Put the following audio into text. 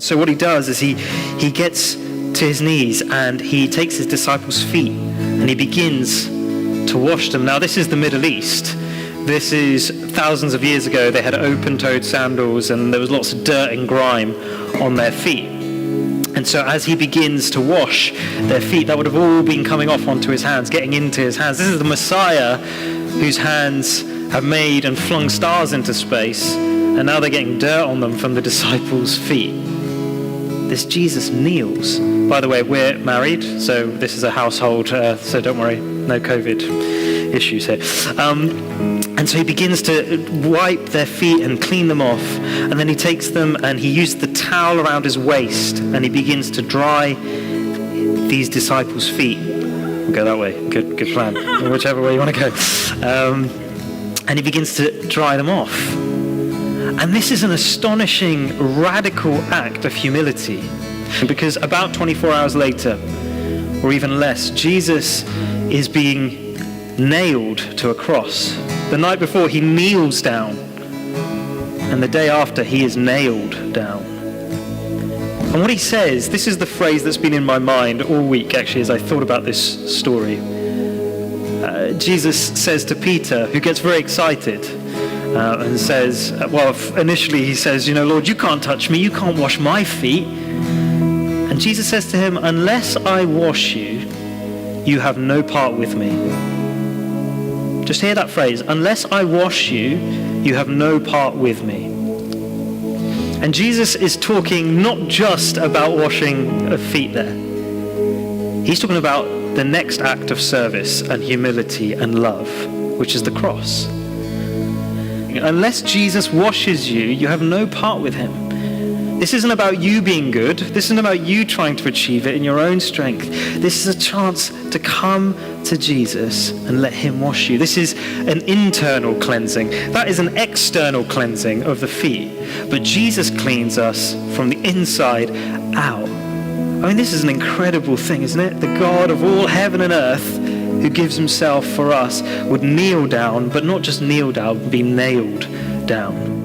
So what he does is he gets to his knees and he takes his disciples' feet and he begins to wash them. Now this is the Middle East. This is thousands of years ago. They had open-toed sandals and there was lots of dirt and grime on their feet. And so as he begins to wash their feet, that would have all been coming off onto his hands, getting into his hands. This is the Messiah whose hands have made and flung stars into space, and now they're getting dirt on them from the disciples' feet. This Jesus kneels. By the way, we're married, so this is a household, so don't worry, no COVID issues here. And so he begins to wipe their feet and clean them off, and then he takes them and he used the towel around his waist and he begins to dry these disciples' feet. We'll go that way. Good plan. Whichever way you want to go. And he begins to dry them off. And this is an astonishing, radical act of humility, because about 24 hours later, or even less, Jesus is being nailed to a cross. The night before, he kneels down, and the day after, he is nailed down. And what he says, this is the phrase that's been in my mind all week, actually, as I thought about this story. Jesus says to Peter, who gets very excited, and says, initially he says, Lord, you can't touch me, you can't wash my feet. And Jesus says to him, unless I wash you, you have no part with me. Just hear that phrase, unless I wash you, you have no part with me. And Jesus is talking not just about washing of feet there. He's talking about the next act of service and humility and love, which is the cross. Unless Jesus washes you, you have no part with him. This isn't about you being good. This isn't about you trying to achieve it in your own strength. This is a chance to come to Jesus and let him wash you. This is an internal cleansing. That is an external cleansing of the feet. But Jesus cleans us from the inside out. I mean, this is an incredible thing, isn't it? The God of all heaven and earth, who gives himself for us, would kneel down, but not just kneel down, be nailed down.